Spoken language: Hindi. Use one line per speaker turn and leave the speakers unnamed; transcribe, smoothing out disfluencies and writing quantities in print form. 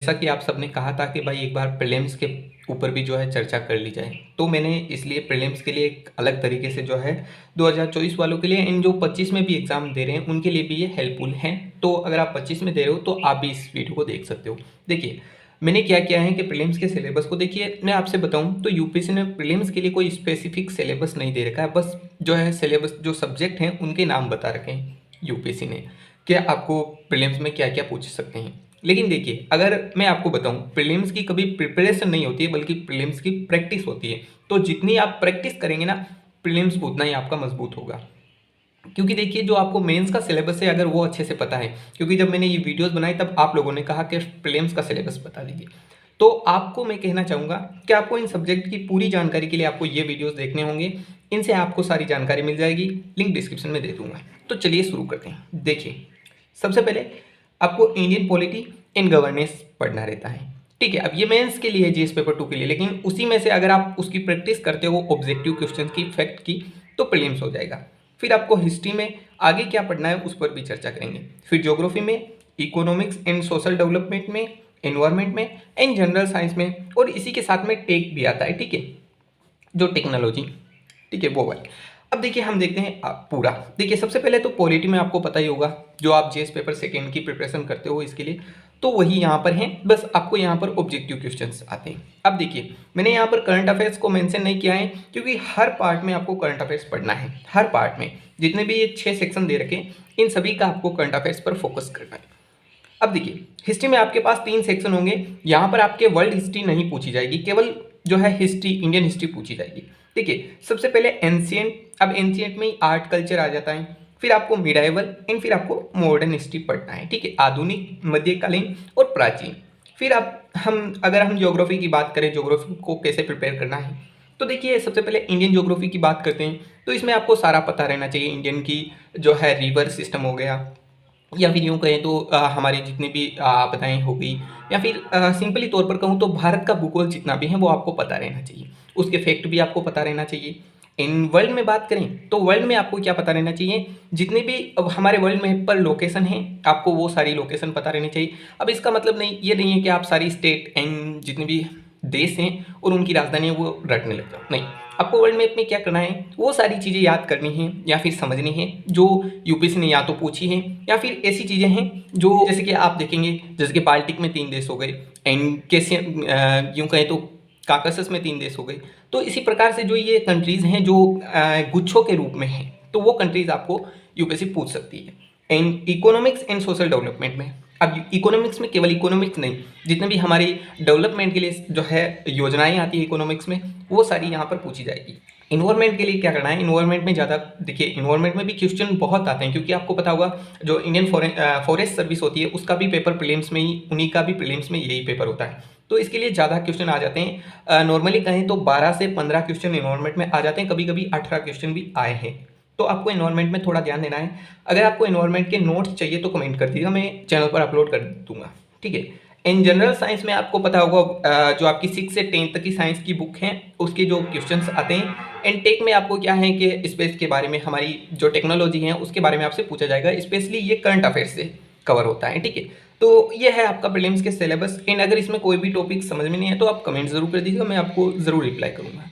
जैसा कि आप सबने कहा था कि भाई एक बार प्रीलिम्स के ऊपर भी जो है चर्चा कर ली जाए, तो मैंने इसलिए प्रीलिम्स के लिए एक अलग तरीके से जो है 2024 वालों के लिए इन जो 25 में भी एग्ज़ाम दे रहे हैं उनके लिए भी ये हेल्पफुल हैं। तो अगर आप 25 में दे रहे हो तो आप भी इस वीडियो को देख सकते हो। देखिए मैंने क्या किया है कि प्रीलिम्स के सिलेबस को देखिए, मैं आपसे बताऊं तो यूपीएससी ने प्रीलिम्स के लिए कोई स्पेसिफिक सिलेबस नहीं दे रखा है, बस जो है सिलेबस जो सब्जेक्ट हैं उनके नाम बता रखे हैं यूपीएससी ने कि आपको प्रीलिम्स में क्या क्या पूछ सकते हैं। लेकिन देखिए अगर मैं आपको बताऊं प्रीलिम्स की कभी प्रिपरेशन नहीं होती है बल्कि प्रीलिम्स की प्रैक्टिस होती है। तो जितनी आप प्रैक्टिस करेंगे ना प्रीलिम्स उतना ही आपका मजबूत होगा। क्योंकि देखिए जो आपको मेंस का सिलेबस है अगर वो अच्छे से पता है, क्योंकि जब मैंने ये वीडियोस बनाई तब आप लोगों ने कहा कि प्रीलिम्स का सिलेबस बता दीजिए, तो आपको मैं कहना चाहूँगा कि आपको इन सब्जेक्ट की पूरी जानकारी के लिए आपको ये वीडियोस देखने होंगे। इनसे आपको सारी जानकारी मिल जाएगी, लिंक डिस्क्रिप्शन में दे दूंगा। तो चलिए शुरू करते हैं। देखिए सबसे पहले आपको इंडियन पॉलिटी इन गवर्नेंस पढ़ना रहता है, ठीक है। अब ये मेंस के लिए जीएस पेपर 2 के लिए, लेकिन उसी में से अगर आप उसकी प्रैक्टिस करते हो ऑब्जेक्टिव क्वेश्चन की, फैक्ट की, तो प्रीलिम्स हो जाएगा। फिर आपको हिस्ट्री में आगे क्या पढ़ना है उस पर भी चर्चा करेंगे। फिर ज्योग्राफी में, इकोनॉमिक्स एंड सोशल डेवलपमेंट में, एनवायरमेंट में एंड जनरल साइंस में, और इसी के साथ में टेक भी आता है, ठीक है, जो टेक्नोलॉजी, ठीक है, वो वाली। अब देखिए हम देखते हैं पूरा। देखिए सबसे पहले तो पॉलिटी में आपको पता ही होगा, जो आप जीएस पेपर सेकेंड की प्रिपरेशन करते हो इसके लिए, तो वही यहाँ पर हैं। बस आपको यहाँ पर ऑब्जेक्टिव क्वेश्चंस आते हैं। अब देखिए मैंने यहाँ पर करंट अफेयर्स को मेंशन नहीं किया है क्योंकि हर पार्ट में आपको करंट अफेयर्स पढ़ना है। हर पार्ट में जितने भी ये 6 सेक्शन दे रखे इन सभी का आपको करंट अफेयर्स पर फोकस करना है। अब देखिए हिस्ट्री में आपके पास 3 सेक्शन होंगे। यहाँ पर आपके वर्ल्ड हिस्ट्री नहीं पूछी जाएगी, केवल जो है हिस्ट्री, इंडियन हिस्ट्री पूछी जाएगी। देखिए सबसे पहले एंशियंट, अब एंशियंट में ही आर्ट कल्चर आ जाता है। फिर आपको मिडाइवल एंड फिर आपको मॉडर्न हिस्ट्री पढ़ना है, ठीक है, आधुनिक, मध्यकालीन और प्राचीन। फिर आप अगर हम ज्योग्राफी की बात करें, ज्योग्राफी को कैसे प्रिपेयर करना है, तो देखिए सबसे पहले इंडियन ज्योग्राफी की बात करते हैं। तो इसमें आपको सारा पता रहना चाहिए। इंडियन की जो है रिवर सिस्टम हो गया, या फिर यूँ कहें तो हमारी जितनी भी आपदाएँ हो गई, या फिर सिंपली तौर पर कहूँ तो भारत का भूगोल जितना भी है वो आपको पता रहना चाहिए। उसके फैक्ट भी आपको पता रहना चाहिए। इन वर्ल्ड में बात करें तो वर्ल्ड में आपको क्या पता रहना चाहिए, जितने भी अब हमारे वर्ल्ड में पर लोकेशन हैं आपको वो सारी लोकेशन पता रहनी चाहिए। अब इसका मतलब नहीं ये नहीं है कि आप सारी स्टेट एंड जितने भी देश हैं और उनकी राजधानी है वो रटने लग जाओ, नहीं। आपको वर्ल्ड मैप में क्या करना है, वो सारी चीज़ें याद करनी है या फिर समझनी है जो यूपीएससी ने या तो पूछी है, या फिर ऐसी चीज़ें हैं जो जैसे कि आप देखेंगे, जैसे कि बाल्टिक में 3 देश हो गए, एंड कैसे यूँ कहें तो काकसस में 3 देश हो गए। तो इसी प्रकार से जो ये कंट्रीज़ हैं जो गुच्छों के रूप में हैं, तो वो कंट्रीज़ आपको यूपीएससी पूछ सकती है। And economics and social development में, अब इकोनॉमिक्स में केवल इकोनॉमिक्स नहीं, जितने भी हमारी डेवलपमेंट के लिए जो है योजनाएं आती है इकोनॉमिक्स में, वो सारी यहाँ पर पूछी जाएगी। इन्वायरमेंट के लिए क्या करना है, इन्वायरमेंट में ज़्यादा देखिए इन्वायरमेंट में भी क्वेश्चन बहुत आते हैं, क्योंकि आपको पता होगा जो इंडियन फॉरेस्ट सर्विस होती है उसका भी पेपर प्रीलिम्स में ही, उन्हीं का भी प्रीलिम्स में यही पेपर होता है। तो इसके लिए ज़्यादा क्वेश्चन आ जाते हैं। नॉर्मली कहें तो 12 से 15 क्वेश्चन इन्वायरमेंट में आ जाते हैं, कभी कभी 18 क्वेश्चन भी आए हैं। तो आपको इन्वायरमेंट में थोड़ा ध्यान देना है। अगर आपको इन्वायरमेंट के नोट्स चाहिए तो कमेंट कर दीजिएगा, मैं चैनल पर अपलोड कर दूंगा, ठीक है। इन जनरल साइंस में आपको पता होगा जो आपकी 6 से 10 तक की साइंस की बुक हैं उसके जो क्वेश्चंस आते हैं। एंड टेक में आपको क्या है कि स्पेस के बारे में, हमारी जो टेक्नोलॉजी है उसके बारे में आपसे पूछा जाएगा, स्पेशली ये करंट अफेयर्स से कवर होता है, ठीक है। तो ये है आपका प्रीलिम्स के सिलेबस। एंड अगर इसमें कोई भी टॉपिक समझ में नहीं है तो आप कमेंट जरूर कर दीजिएगा, मैं आपको ज़रूर रिप्लाई करूँगा।